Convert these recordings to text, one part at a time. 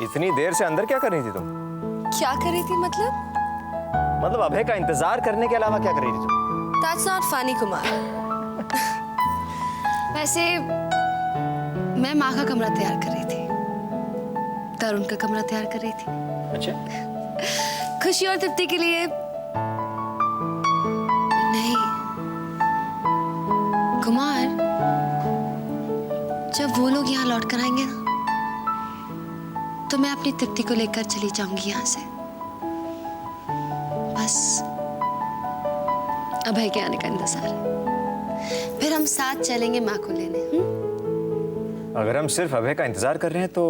इतनी देर से अंदर क्या कर रही थी तुम? क्या कर रही थी मतलब? मतलब अभय का इंतजार करने के अलावा क्या कर रही थी तुम? That's not funny, Kumar. वैसे मैं माँ का कमरा तैयार कर रही थी, तरुण का कमरा तैयार कर रही थी। अच्छा, खुशी और तृप्ति के लिए नहीं। कुमार, जब वो लोग यहाँ लौट कर आएंगे ना, तो मैं अपनी तृप्ति को लेकर चली जाऊंगी यहाँ से। बस अभय के आने का इंतजार है, फिर हम साथ चलेंगे माँ को लेने। अगर हम सिर्फ अभय का इंतजार कर रहे हैं तो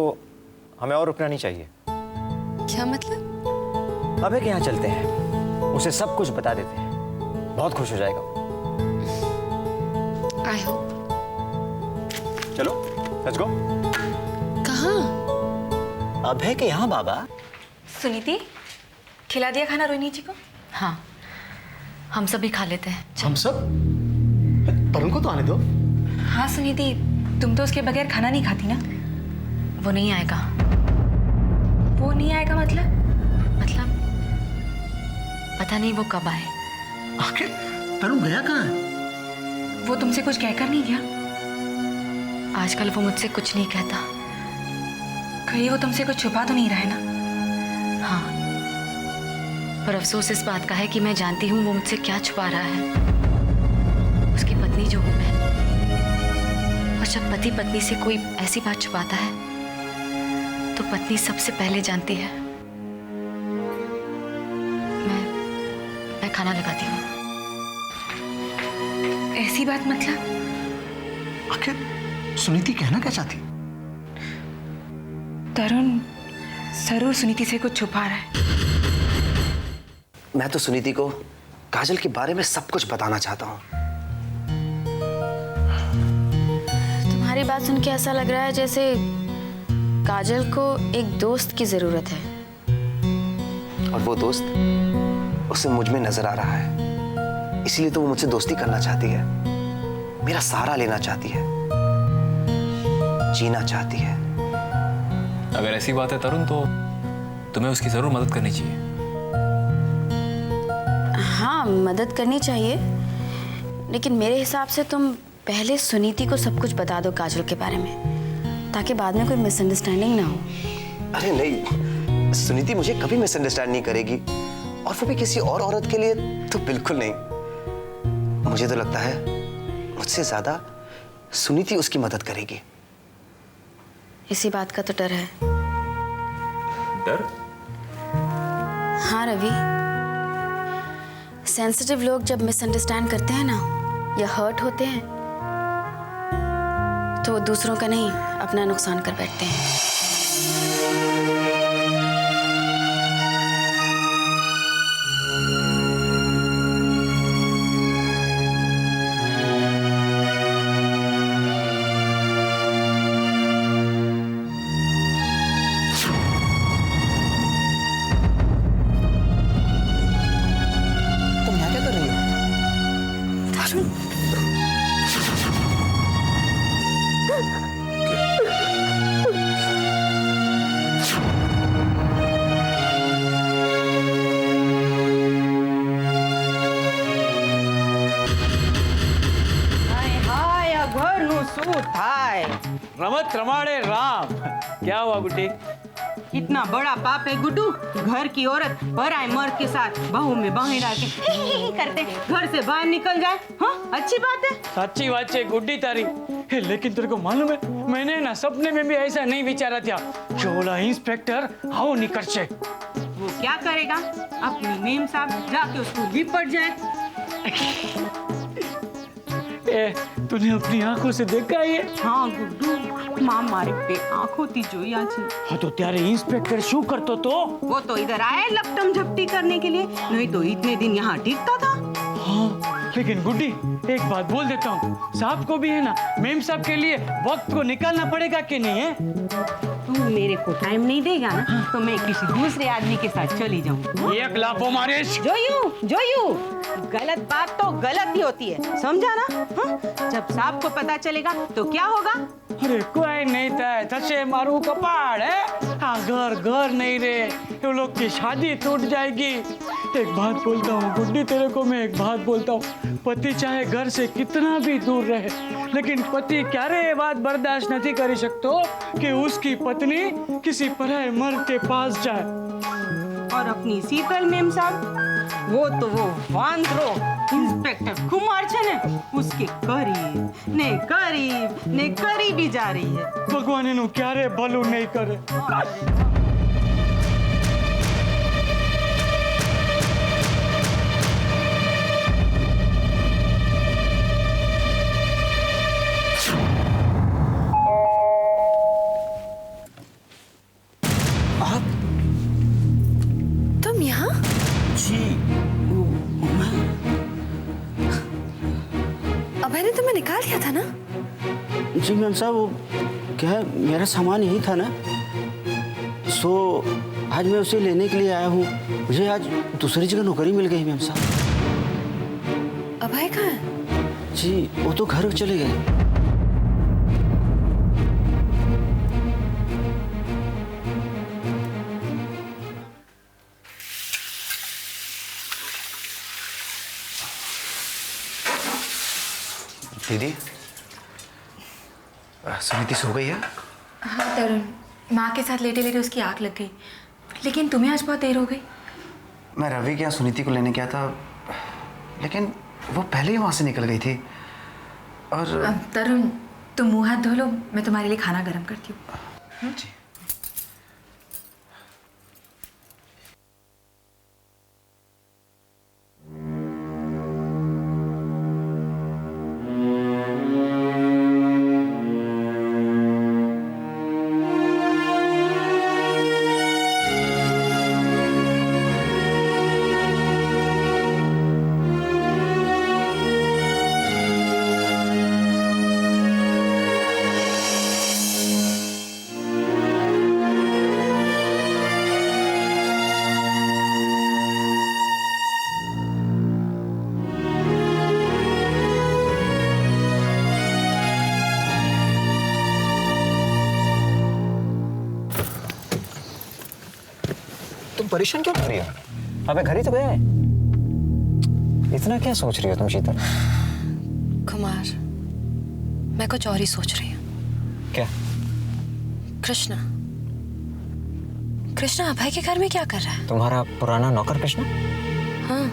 हमें और रुकना नहीं चाहिए। क्या मतलब? अभय के यहाँ चलते हैं, उसे सब कुछ बता देते हैं, बहुत खुश हो जाएगा। I hope. चलो, लेट्स गो। कहाँ? अभय के यहाँ बाबा। सुनीति, खिला दिया खाना रोहिणी जी को? हाँ, हम सभी खा लेते हैं। हम सब? तरुण को तो आने दो। हाँ सुनीति, तुम तो उसके बगैर खाना नहीं खाती ना? वो नहीं आएगा। वो नहीं आएगा मतलब? मतलब पता नहीं वो कब आए। आखिर तरुण गया कहाँ है? वो तुमसे कुछ कहकर नहीं गया? आजकल वो मुझसे कुछ नहीं कहता। कहीं वो तुमसे कुछ छुपा तो नहीं रहा है ना? हाँ, पर अफसोस इस बात का है कि मैं जानती हूँ वो मुझसे क्या छुपा रहा है। उसकी पत्नी जो हूँ मैं, और जब पति पत्नी से कोई ऐसी बात छुपाता है तो पत्नी सबसे पहले जानती है। मैं खाना लगाती हूँ। ऐसी बात मतलब? आखिर सुनीति कहना क्या चाहती? तरुण जरूर सुनीति से कुछ छुपा रहा है। मैं तो सुनीति को काजल के बारे में सब कुछ बताना चाहता हूँ। तुम्हारी बात सुन के ऐसा लग रहा है जैसे काजल को एक दोस्त की जरूरत है। और वो दोस्त उसे मुझ में नजर आ रहा है, इसीलिए तो वो मुझसे दोस्ती करना चाहती है, मेरा सहारा लेना चाहती है, जीना चाहती है। अगर ऐसी बात है तरुण, तो तुम्हें उसकी जरूर मदद करनी चाहिए। हाँ, मदद करनी चाहिए, लेकिन मेरे हिसाब से तुम पहले सुनीति को सब कुछ बता दो काजल के बारे में, ताकि बाद में कोई मिसअंडरस्टैंडिंग ना हो। अरे नहीं, सुनीति मुझे कभी मिसअंडरस्टैंड नहीं करेगी, और वो भी किसी और औरत के लिए तो बिल्कुल नहीं। मुझे तो लगता है मुझसे ज्यादा सुनीति उसकी मदद करेगी। इसी बात का तो डर है। डर? हाँ रवि, सेंसिटिव लोग जब मिसअंडरस्टैंड करते हैं ना या हर्ट होते हैं तो वो दूसरों का नहीं अपना नुकसान कर बैठते हैं। तुम यहाँ क्या कर रही हो? रमत रमाड़े राम। क्या हुआ गुड्डी? इतना बड़ा पाप है गुड्डू, घर की औरत पराए मर्द के साथ बहू में बाहें डाल के करते घर से बाहर निकल जाए। हाँ, अच्छी बात है। सच्ची बात है गुड्डी तारी। लेकिन तेरे को मालूम है, मैंने ना सपने में भी ऐसा नहीं विचारा था कि बोला इंस्पेक्टर आओ निकल से। वो क्या करेगा, अपनी मेम साहब जाके उसको लिपट जाए। तूने अपनी आंखों से देखा ये? हाँ गुड्डू, माँ मारे पे आंखों थी जोई आज। हाँ तो त्यारे इंस्पेक्टर शू करतो तो? वो तो इधर आए लपटम झपटी करने के लिए, नहीं तो इतने दिन यहाँ टिकता था। हाँ लेकिन गुड्डी एक बात बोल देता हूँ, साहब को भी है ना मेम साहब के लिए वक्त को निकालना पड़ेगा कि नहीं है? तू मेरे को टाइम नहीं देगा ना तो मैं किसी दूसरे आदमी के साथ चली जाऊँ। एक लाफो मारिश। जोयू गलत बात तो गलत ही होती है, समझा ना? हाँ? जब साहब को पता चलेगा तो क्या होगा? अरे कोई नहीं था, थसे मारू कपाड़ है। हाँ घर नहीं रे, ये लोग की शादी टूट जाएगी। एक बात बोलता हूँ गुड्डी, तेरे को मैं एक बात बोलता हूँ, पति चाहे घर से कितना भी दूर रहे, लेकिन पति क्यारे ये बात बर्दाश्त नहीं कर सकतो कि उसकी पत्नी किसी पराये मर्द के पास जाए। और अपनी शीतल मेम साहब, वो वांद्रो इंस्पेक्टर कुमार है, उसके करीब भी जा रही है। भगवान इन्हू क्यारे भलू नहीं करे। तुम यहाँ? जी अभय ने तुम्हें निकाल दिया था ना? जी मैम साहब, वो क्या है, मेरा सामान यही था ना, सो आज मैं उसे लेने के लिए आया हूँ। मुझे आज दूसरी जगह नौकरी मिल गई मैम साहब। अभय कहाँ है? जी वो तो घर चले गए। दीदी, सुनीति सो गई है? हाँ तरुण, माँ के साथ लेटे लेटे उसकी आँख लग गई, लेकिन तुम्हें आज बहुत देर हो गई। मैं रवि के यहाँ सुनीति को लेने गया था, लेकिन वो पहले ही वहाँ से निकल गई थी। और तरुण, तुम मुँह हाथ धो लो, मैं तुम्हारे लिए खाना गर्म करती हूँ। जी। तुम परेशान क्यों कर रही हो? अबे घर ही तो गए। इतना क्या सोच रही हो तुम शीतल? कुमार, मैं कुछ और ही सोच रही हूँ। क्या? कृष्णा अभय के घर में क्या कर रहा है? तुम्हारा पुराना नौकर कृष्णा? हाँ,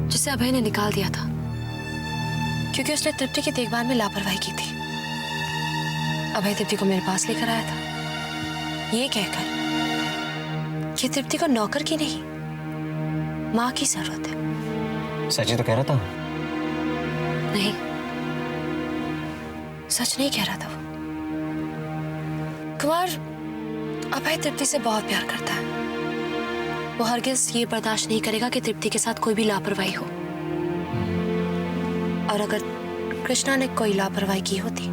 जिसे अभय ने निकाल दिया था क्योंकि उसने तृप्ति की देखभाल में लापरवाही की थी। अभय तृप्ति को मेरे पास लेकर आया था, ये कहकर कि तृप्ति को नौकर की नहीं, माँ की जरूरत है। सच ही तो कह रहा था। नहीं, सच नहीं कह रहा था वो। कुमार, अभय तृप्ति से बहुत प्यार करता है। वो हरगिज ये बर्दाश्त नहीं करेगा कि तृप्ति के साथ कोई भी लापरवाही हो। और अगर कृष्णा ने कोई लापरवाही की होती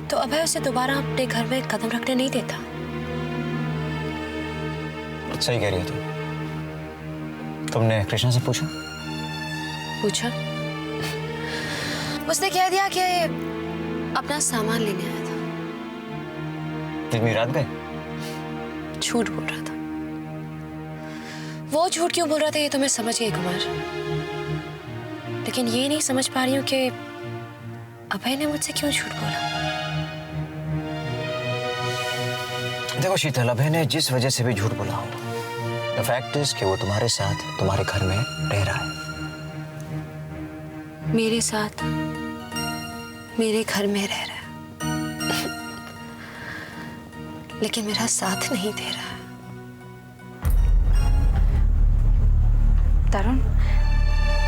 तो अभय उसे दोबारा अपने घर में कदम रखने नहीं देता। सही कह रही हो तुमने कृष्णा से पूछा? उसने कह दिया कि अपना सामान लेने आया था। इतनी रात गए? झूठ बोल रहा था। वो झूठ क्यों बोल रहा था ये तो मैं समझ गई कुमार, लेकिन ये नहीं समझ पा रही हूँ कि अभय ने मुझसे क्यों झूठ बोला। देखो शीतल, अभय ने जिस वजह से भी झूठ बोला हो, द फैक्ट इज कि वो तुम्हारे साथ तुम्हारे घर में रह रहा है। मेरे साथ मेरे घर में रह रहा है लेकिन मेरा साथ नहीं दे रहा है। तरुण,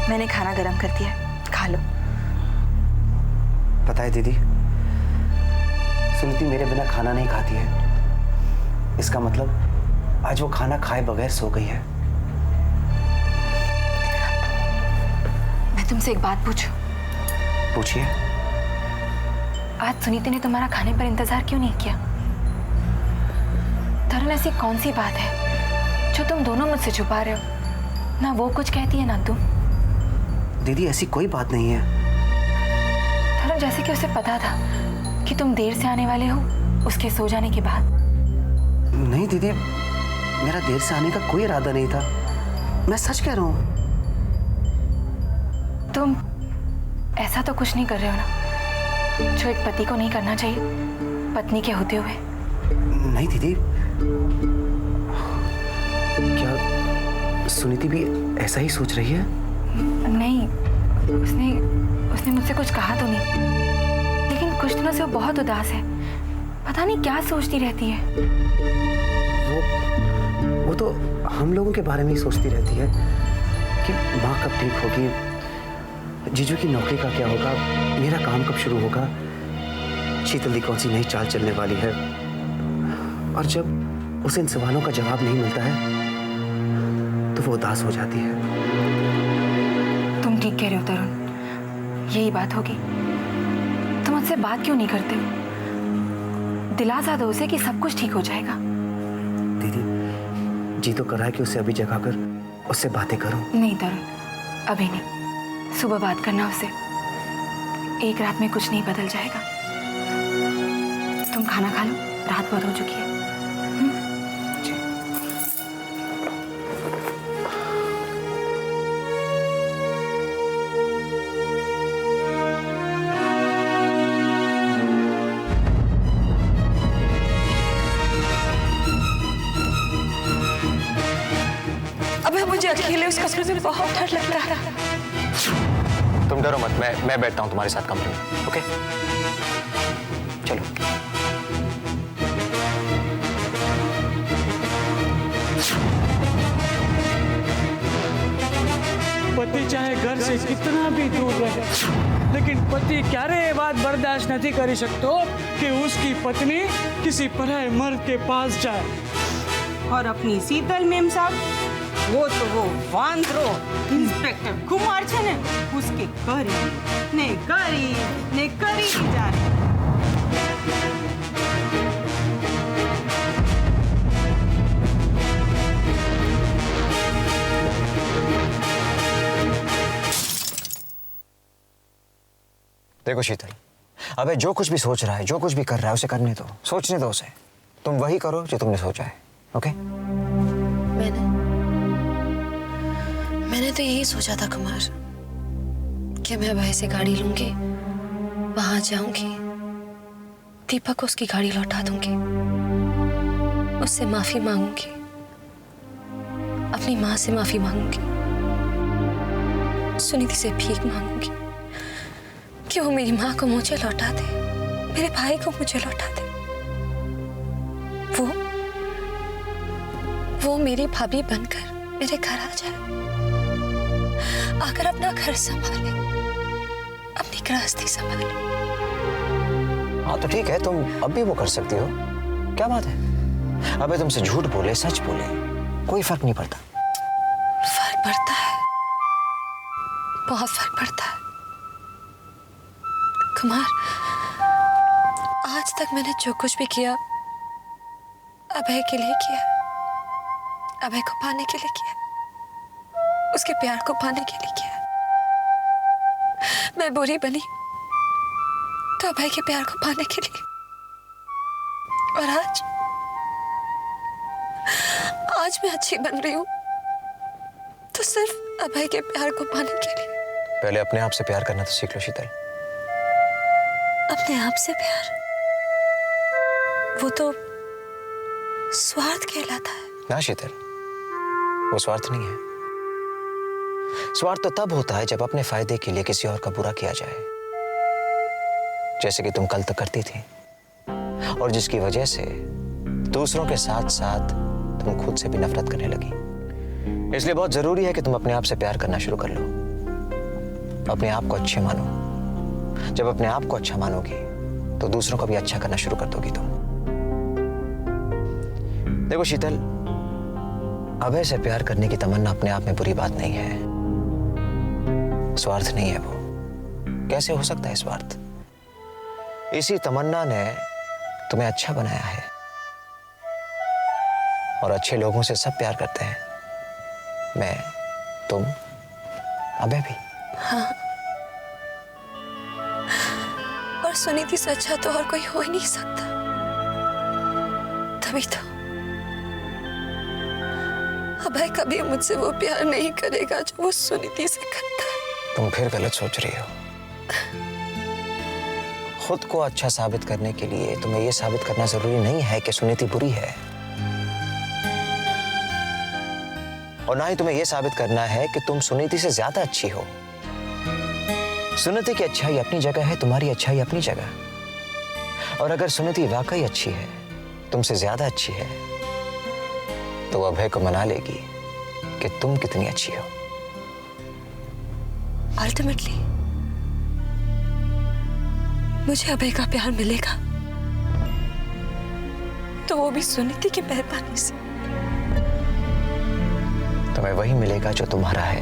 मैंने खाना गरम कर दिया, खा लो। पता है दीदी, सुनीति मेरे बिना खाना नहीं खाती है। इसका मतलब आज वो खाना खाए बगैर सो गई है। तुमसे एक बात पूछूं? पूछिए। आज सुनीति ने तुम्हारा खाने पर इंतजार क्यों नहीं किया? तरुण, ऐसी कौन सी बात है जो तुम दोनों मुझसे छुपा रहे हो? ना वो कुछ कहती है ना तुम। दीदी ऐसी कोई बात नहीं है। तरुण, जैसे कि उसे पता था कि तुम देर से आने वाले हो उसके सो जाने के बाद। नहीं दीदी, मेरा देर से आने का कोई इरादा नहीं था, मैं सच कह रहा हूँ। तुम ऐसा तो कुछ नहीं कर रहे हो ना जो एक पति को नहीं करना चाहिए पत्नी के होते हुए? नहीं दीदी, क्या सुनीति भी ऐसा ही सोच रही है? नहीं, उसने मुझसे कुछ कहा तो नहीं, लेकिन कुछ दिनों से वो बहुत उदास है। पता नहीं क्या सोचती रहती है। वो तो हम लोगों के बारे में ही सोचती रहती है कि माँ कब ठीक होगी, जीजू की नौकरी का क्या होगा, मेरा काम कब शुरू होगा, शीतल दी कौन सी नई चाल चलने वाली है। और जब उसे इन सवालों का जवाब नहीं मिलता है तो वो उदास हो जाती है। तुम ठीक कह रहे हो तरुण, यही बात होगी। तुम मुझसे बात क्यों नहीं करते हो? दिलासा दो उसे कि सब कुछ ठीक हो जाएगा। दीदी जी तो कर रहा है कि उसे अभी जगाकर उससे बातें करूं। नहीं तरुण, अभी नहीं, सुबह बात करना उससे। एक रात में कुछ नहीं बदल जाएगा। तुम खाना खा लो, रात बहुत हो चुकी है। अबे मुझे अकेले उस कमरे में बहुत डर लग रहा है। तुम डरो मत, मैं बैठता हूँ तुम्हारे साथ कमरे में। ओके, चलो। पति चाहे घर से कितना भी दूर रहे, लेकिन पति क्यारे ये बात बर्दाश्त नहीं करी सकतो कि उसकी पत्नी किसी पराये मर्द के पास जाए। और अपनी शीतल मेम साहब, वो तो वो वांद्रो इंस्पेक्टर कुमार छे ने, उसके करी ने करी जा रही। देखो शीतल, अबे जो कुछ भी सोच रहा है, जो कुछ भी कर रहा है, उसे करने दो, सोचने दो उसे। तुम वही करो जो तुमने सोचा है। ओके? मैंने तो यही सोचा था कुमार कि मैं भाई से गाड़ी लूंगी, वहां जाऊंगी, दीपक को उसकी गाड़ी लौटा दूंगी, उससे माफी मांगूंगी, अपनी माँ से माफी मांगूंगी, सुनीति से भीख मांगूंगी कि वो मेरी माँ को मुझे लौटा दे, मेरे भाई को मुझे लौटा दे। वो मेरी भाभी बनकर मेरे घर आ जाए, आकर अपना घर संभाले, अपनी गृहस्थी संभाले। हाँ तो ठीक है, तुम अब भी वो कर सकती हो, क्या बात है। अबे तुमसे झूठ बोले सच बोले कोई फर्क नहीं पड़ता। फर्क पड़ता है, बहुत फर्क पड़ता है कुमार। आज तक मैंने जो कुछ भी किया अभय के लिए किया, अभय को पाने के लिए किया, उसके प्यार को पाने के लिए किया। मैं बुरी बनी तो अभय के प्यार को पाने के लिए, और आज मैं अच्छी बन रही हूं तो सिर्फ अभय के प्यार को पाने के लिए। पहले अपने आप से प्यार करना तो सीख लो शीतल। अपने आप से प्यार, वो तो स्वार्थ कहलाता है ना शीतल, वो स्वार्थ नहीं है। स्वार्थ तो तब होता है जब अपने फायदे के लिए किसी और का बुरा किया जाए, जैसे कि तुम कल तक करती थी, और जिसकी वजह से दूसरों के साथ साथ तुम खुद से भी नफरत करने लगी। इसलिए बहुत जरूरी है कि तुम अपने आप से प्यार करना शुरू कर लो, अपने आप को अच्छे मानो। जब अपने आप को अच्छा मानोगी तो दूसरों को भी अच्छा करना शुरू कर दोगी तुम। देखो शीतल, अभय से प्यार करने की तमन्ना अपने आप में बुरी बात नहीं है, स्वार्थ नहीं है वो। कैसे हो सकता है स्वार्थ? इसी तमन्ना ने तुम्हें अच्छा बनाया है, और अच्छे लोगों से सब प्यार करते हैं। मैं, तुम, अबे भी। हाँ, और सुनीति से अच्छा तो और कोई हो ही नहीं सकता। तभी तो अभय कभी मुझसे वो प्यार नहीं करेगा जो वो सुनीति से करता है। तुम फिर गलत सोच रही हो। खुद को अच्छा साबित करने के लिए तुम्हें यह साबित करना जरूरी नहीं है कि सुनीति बुरी है, और ना ही तुम्हें यह साबित करना है कि तुम सुनीति से ज्यादा अच्छी हो। सुनीति की अच्छाई अपनी जगह है, तुम्हारी अच्छाई अपनी जगह। और अगर सुनीति वाकई अच्छी है, तुमसे ज्यादा अच्छी है, तो वो अभय को मना लेगी कि तुम कितनी अच्छी हो। अल्टीमेटली मुझे अभय का प्यार मिलेगा तो वो भी सुनीति की मेहरबानी से। तुम्हें वही मिलेगा जो तुम्हारा है,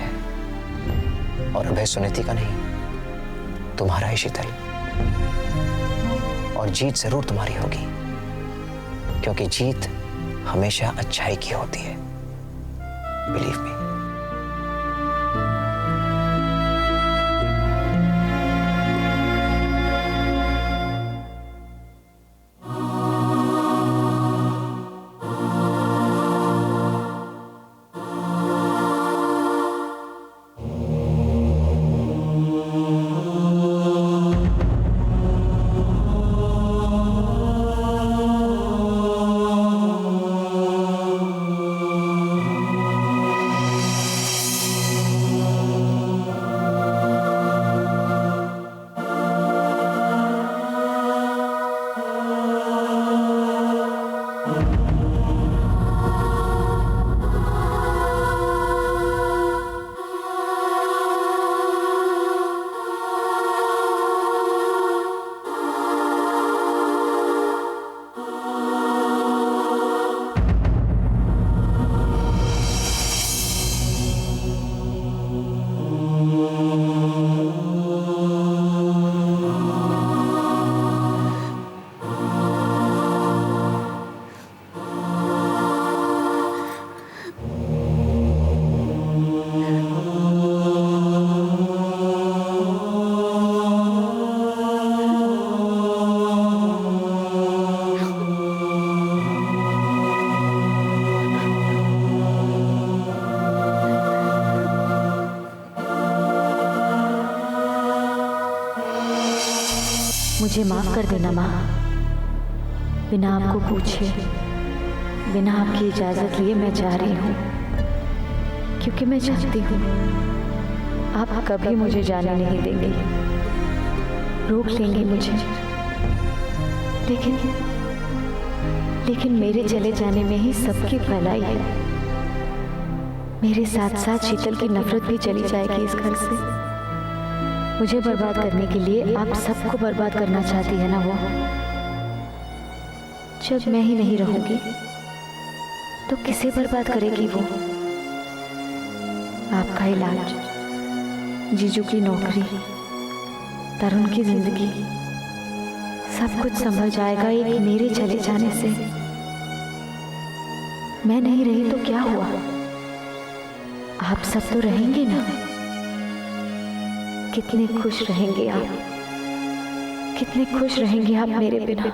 और अभय सुनीति का नहीं, तुम्हारा ही शीतल। और जीत जरूर तुम्हारी होगी, क्योंकि जीत हमेशा अच्छाई की होती है। Believe me. मुझे माफ कर देना माँ। बिना आपको पूछे, बिना आपकी इजाजत लिए मैं जा रही हूँ, क्योंकि मैं जानती हूँ आप कभी मुझे जाने नहीं देंगे, रोक लेंगे मुझे। लेकिन मेरे चले जाने में ही सबकी भलाई है। मेरे साथ साथ शीतल की नफरत भी चली जाएगी इस घर से। मुझे बर्बाद करने के लिए आप सबको बर्बाद करना चाहती है ना वो। जब मैं ही नहीं रहूंगी तो किसे बर्बाद करेगी वो? आपका इलाज, जीजू की नौकरी, तरुण की जिंदगी, सब कुछ संभल जाएगा एक मेरे चले जाने से। मैं नहीं रही तो क्या हुआ? आप सब तो रहेंगे ना? कितने खुश रहेंगे आप, कितने खुश रहेंगे आप मेरे बिना।